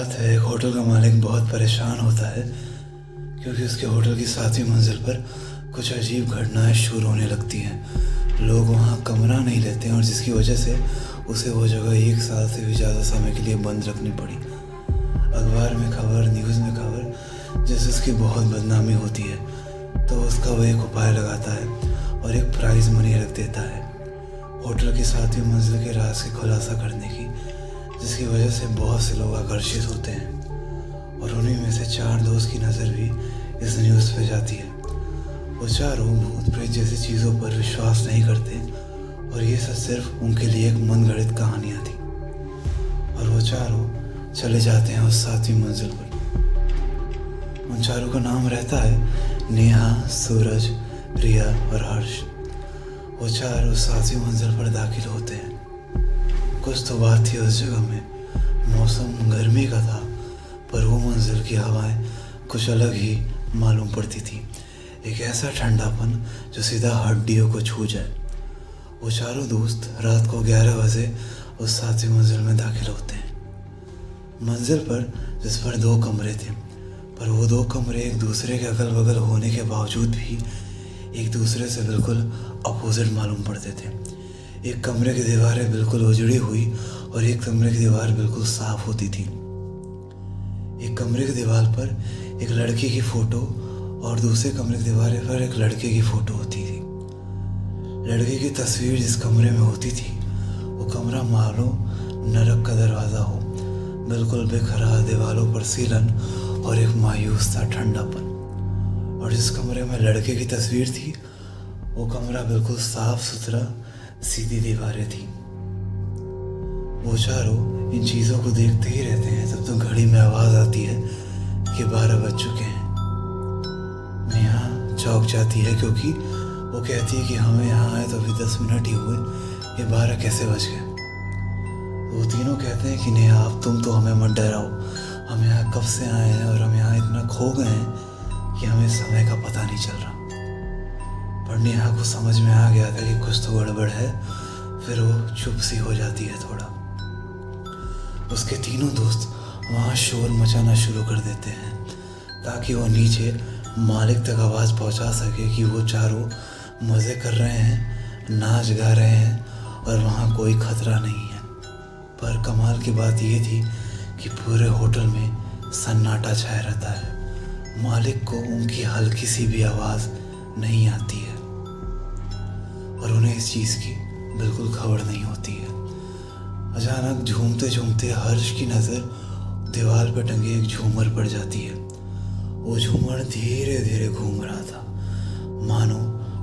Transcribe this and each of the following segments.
बात है, एक होटल का मालिक बहुत परेशान होता है क्योंकि उसके होटल की 7वीं मंजिल पर कुछ अजीब घटनाएं शुरू होने लगती हैं। लोग वहां कमरा नहीं लेते हैं और जिसकी वजह से उसे वो जगह 1 साल से भी ज़्यादा समय के लिए बंद रखनी पड़ी। अखबार में खबर, न्यूज़ में खबर, जैसे उसकी बहुत बदनामी होती है तो उसका वो एक उपाय लगाता है और एक प्राइज़ मनी रख देता है होटल की 7वीं मंजिल के राज की खुलासा करने की, जिसकी वजह से बहुत से लोग आकर्षित होते हैं और उन्हीं में से 4 दोस्त की नज़र भी इस न्यूज़ पे जाती है। वो चारों भूत प्रेत जैसी चीज़ों पर विश्वास नहीं करते और ये सब सिर्फ उनके लिए एक मनगढ़ंत कहानियाँ थी और वो चारों चले जाते हैं उस 7वीं मंजिल पर। उन चारों का नाम रहता है नेहा, सूरज, रिया और हर्ष। वो चार उस 7वीं मंजिल पर दाखिल होते हैं। कुछ तो बात थी उस जगह में, मौसम गर्मी का था पर वो मंजिल की हवाएं कुछ अलग ही मालूम पड़ती थी। एक ऐसा ठंडापन जो सीधा हड्डियों को छू जाए। वो चारों दोस्त रात को 11 बजे उस 7वीं मंजिल में दाखिल होते हैं। मंजिल पर जिस पर 2 कमरे थे, पर वो 2 कमरे एक दूसरे के अगल बगल होने के बावजूद भी एक दूसरे से बिल्कुल अपोजिट मालूम पड़ते थे। एक कमरे की दीवारें बिल्कुल उजड़ी हुई और एक कमरे की दीवार बिल्कुल साफ होती थी। एक कमरे की दीवार पर एक लड़की की फोटो और दूसरे कमरे की दीवार पर एक लड़के की फोटो होती थी। लड़के की तस्वीर जिस कमरे में होती थी वो कमरा मानो नरक का दरवाज़ा हो, बिल्कुल बेखरा, दीवारों पर सीलन और एक मायूस सा ठंडापन। और जिस कमरे में लड़के की तस्वीर थी वो कमरा बिल्कुल साफ सुथरा, सीधी दीवारें थी। वो चारों इन चीज़ों को देखते ही रहते हैं तब तो घड़ी में आवाज़ आती है कि 12 बज चुके हैं। नेहा चौंक जाती है क्योंकि वो कहती है कि हमें यहाँ आए तो अभी 10 मिनट ही हुए, ये 12 कैसे बज गए। वो तीनों कहते हैं कि नेहा अब तुम तो हमें मत डराओ, हम यहाँ कब से आए हैं और हम यहाँ इतना खो गए हैं कि हमें समय का पता नहीं चल रहा। पर नेहा को समझ में आ गया था कि कुछ तो गड़बड़ है, फिर वो चुप सी हो जाती है थोड़ा। उसके तीनों दोस्त वहाँ शोर मचाना शुरू कर देते हैं ताकि वो नीचे मालिक तक आवाज़ पहुँचा सके कि वो चारों मज़े कर रहे हैं, नाच गा रहे हैं और वहाँ कोई खतरा नहीं है। पर कमाल की बात ये थी कि पूरे होटल में सन्नाटा छाया रहता है। मालिक को उनकी हल्की सी भी आवाज़ नहीं आती है और उन्हें इस चीज़ की बिल्कुल खबर नहीं होती है। अचानक झूमते झूमते हर्ष की नज़र दीवार पर टंगे एक झूमर पड़ जाती है। वो झूमर धीरे धीरे घूम रहा था, मानो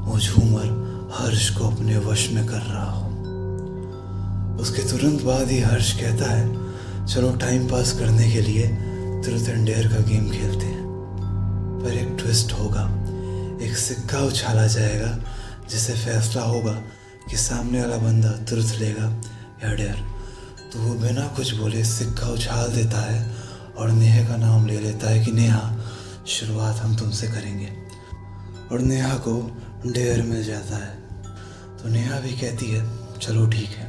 वो झूमर हर्ष को अपने वश में कर रहा हो। उसके तुरंत बाद ही हर्ष कहता है, चलो टाइम पास करने के लिए ट्रूथ एंड डेयर का गेम खेलते हैं। पर एक ट्विस्ट होगा, एक सिक्का उछाला जाएगा जिससे फैसला होगा कि सामने वाला बंदा ट्रुथ लेगा या डेयर। तो वो बिना कुछ बोले सिक्का उछाल देता है और नेहा का नाम ले लेता है कि नेहा, शुरुआत हम तुमसे करेंगे। और नेहा को डेयर मिल जाता है तो नेहा भी कहती है चलो ठीक है।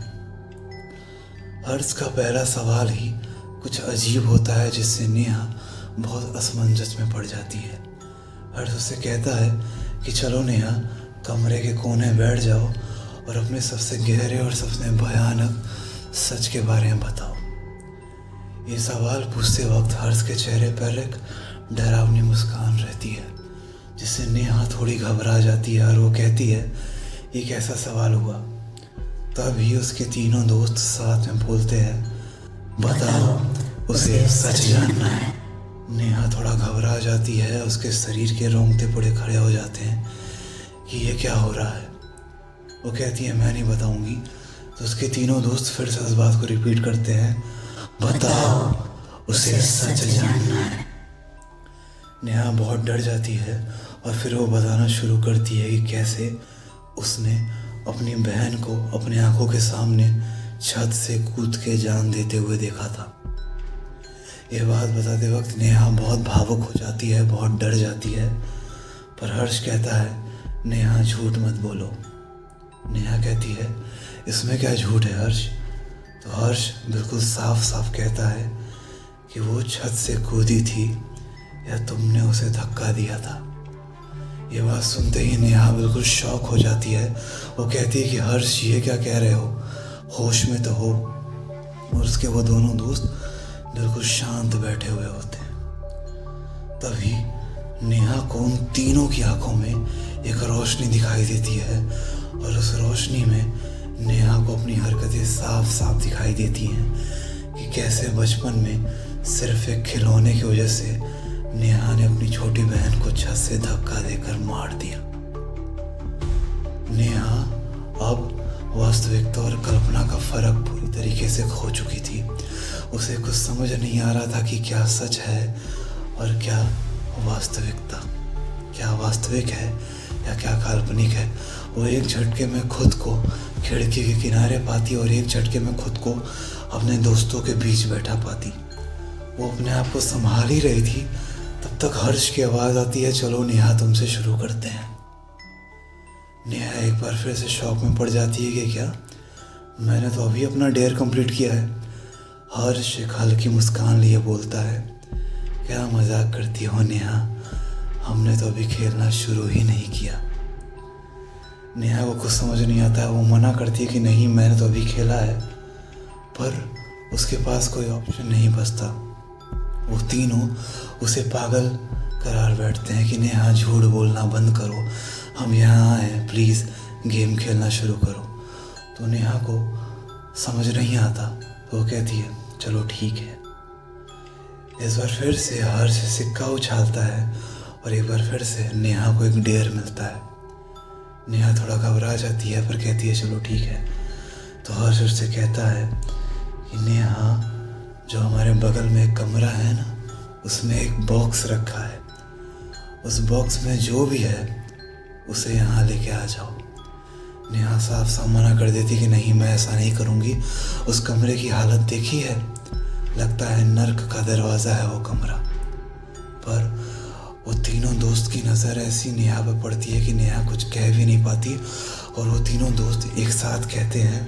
हर्ष का पहला सवाल ही कुछ अजीब होता है जिससे नेहा बहुत असमंजस में पड़ जाती है। हर्ष उससे कहता है कि चलो नेहा, कमरे के कोने बैठ जाओ और अपने सबसे गहरे और सबसे भयानक सच के बारे में बताओ। ये सवाल पूछते वक्त हर्ष के चेहरे पर एक डरावनी मुस्कान रहती है जिससे नेहा थोड़ी घबरा जाती है और वो कहती है ये कैसा सवाल हुआ। तभी उसके तीनों दोस्त साथ में बोलते हैं, बताओ, उसे सच जानना है। नेहा थोड़ा घबरा जाती है, उसके शरीर के रोंगटे पुड़े खड़े हो जाते हैं कि ये क्या हो रहा है। वो कहती है मैं नहीं बताऊंगी। तो उसके तीनों दोस्त फिर से इस बात को रिपीट करते हैं, बताओ, उसे सच जानना है। नेहा बहुत डर जाती है और फिर वो बताना शुरू करती है कि कैसे उसने अपनी बहन को अपनी आंखों के सामने छत से कूद के जान देते हुए देखा था। ये बात बताते वक्त नेहा बहुत भावुक हो जाती है, बहुत डर जाती है। पर हर्ष कहता है, नेहा झूठ मत बोलो। नेहा कहती है, इसमें क्या झूठ है हर्ष। तो हर्ष बिल्कुल साफ साफ कहता है कि वो छत से कूदी थी या तुमने उसे धक्का दिया था। ये बात सुनते ही नेहा बिल्कुल शॉक हो जाती है। वो कहती है कि हर्ष ये क्या कह रहे हो, होश में तो हो। और उसके वो दोनों दोस्त बिल्कुल शांत बैठे हुए होते हैं। तभी नेहा को उन तीनों की आंखों में एक रोशनी दिखाई देती है और उस रोशनी में नेहा को अपनी हरकतें साफ साफ दिखाई देती हैं कि कैसे बचपन में सिर्फ एक खिलौने की वजह से नेहा ने अपनी छोटी बहन को छत से धक्का देकर मार दिया। नेहा अब वास्तविकता और कल्पना का फर्क पूरी तरीके से खो चुकी थी। उसे कुछ समझ नहीं आ रहा था कि क्या सच है और क्या वास्तविकता, क्या वास्तविक है या क्या काल्पनिक है। वो एक झटके में खुद को खिड़की के किनारे पाती और एक झटके में खुद को अपने दोस्तों के बीच बैठा पाती। वो अपने आप को संभाल ही रही थी, तब तक हर्ष की आवाज़ आती है, चलो नेहा तुमसे शुरू करते हैं। नेहा एक बार फिर से शौक में पड़ जाती है कि क्या मैंने तो अभी अपना डेयर कंप्लीट किया है। हर्ष एक हल्की मुस्कान लिए बोलता है, क्या मजाक करती हो नेहा, हमने तो अभी खेलना शुरू ही नहीं किया। नेहा को कुछ समझ नहीं आता है। वो मना करती है कि नहीं मैंने तो अभी खेला है, पर उसके पास कोई ऑप्शन नहीं बचता। वो तीनों उसे पागल करार बैठते हैं कि नेहा झूठ बोलना बंद करो, हम यहाँ आए हैं, प्लीज़ गेम खेलना शुरू करो। तो नेहा को समझ नहीं आता। वो कहती है चलो ठीक है। इस बार फिर से हर्ष सिक्का उछालता है और एक बार फिर से नेहा को एक डेयर मिलता है। नेहा थोड़ा घबरा जाती है पर कहती है चलो ठीक है। तो हर्ष उससे कहता है कि नेहा, जो हमारे बगल में एक कमरा है ना, उसमें एक बॉक्स रखा है, उस बॉक्स में जो भी है उसे यहाँ लेके आ जाओ। नेहा साफ साफ मना कर देती कि नहीं मैं ऐसा नहीं करूँगी। उस कमरे की हालत देखी है, लगता है नर्क का दरवाज़ा है वो कमरा। पर वो तीनों दोस्त की नज़र ऐसी नेहा पर पड़ती है कि नेहा कुछ कह भी नहीं पाती और वो तीनों दोस्त एक साथ कहते हैं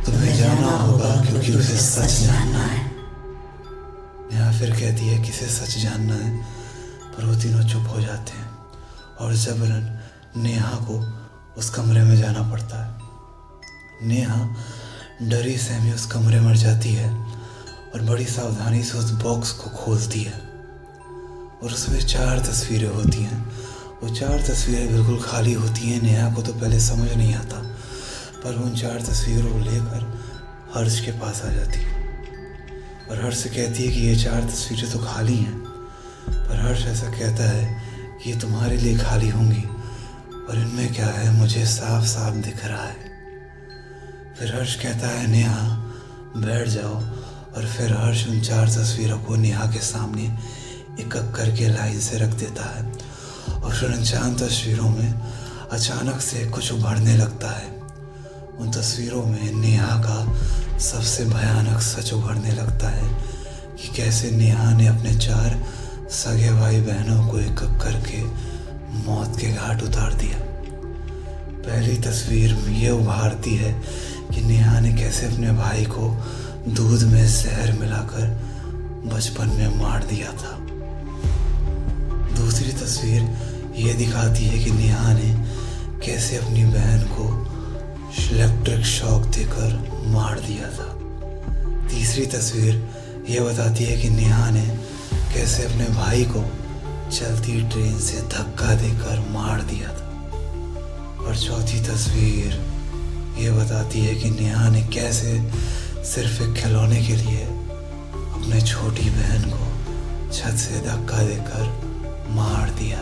तुम्हें जाना होगा क्योंकि उसे सच जानना है। नेहा फिर कहती है किसे सच जानना है, पर वो तीनों चुप हो जाते हैं और जबरन नेहा को उस कमरे में जाना पड़ता है। नेहा डरी सहमी उस कमरे में जाती है और बड़ी सावधानी से उस बॉक्स को खोलती है और उसमें 4 तस्वीरें होती हैं। वो 4 तस्वीरें बिल्कुल खाली होती हैं। नेहा को तो पहले समझ नहीं आता, पर उन 4 तस्वीरों को लेकर हर्ष के पास आ जाती है और हर्ष से कहती है कि ये 4 तस्वीरें तो खाली हैं। पर हर्ष ऐसा कहता है कि ये तुम्हारे लिए खाली होंगी, और इनमें क्या है मुझे साफ साफ दिख रहा है। फिर हर्ष कहता है नेहा बैठ जाओ, और फिर हर्ष उन 4 तस्वीरों को नेहा के सामने एक एक करके लाइन से रख देता है और फिर उन 4 तस्वीरों में अचानक से कुछ उभरने लगता है। उन तस्वीरों में नेहा का सबसे भयानक सच उभरने लगता है कि कैसे नेहा ने अपने 4 सगे भाई बहनों को एक एक करके मौत के घाट उतार दिया। पहली तस्वीर ये उभारती है कि नेहा ने कैसे अपने भाई को दूध में जहर मिलाकर बचपन में मार दिया था। दूसरी तस्वीर ये दिखाती है कि नेहा ने कैसे अपनी बहन को इलेक्ट्रिक शॉक देकर मार दिया था। तीसरी तस्वीर ये बताती है कि नेहा ने कैसे अपने भाई को चलती ट्रेन से धक्का देकर मार दिया था। और चौथी तस्वीर ये बताती है कि नेहा ने कैसे सिर्फ एक खिलौने के लिए अपने छोटी बहन को छत से धक्का देकर मार दिया।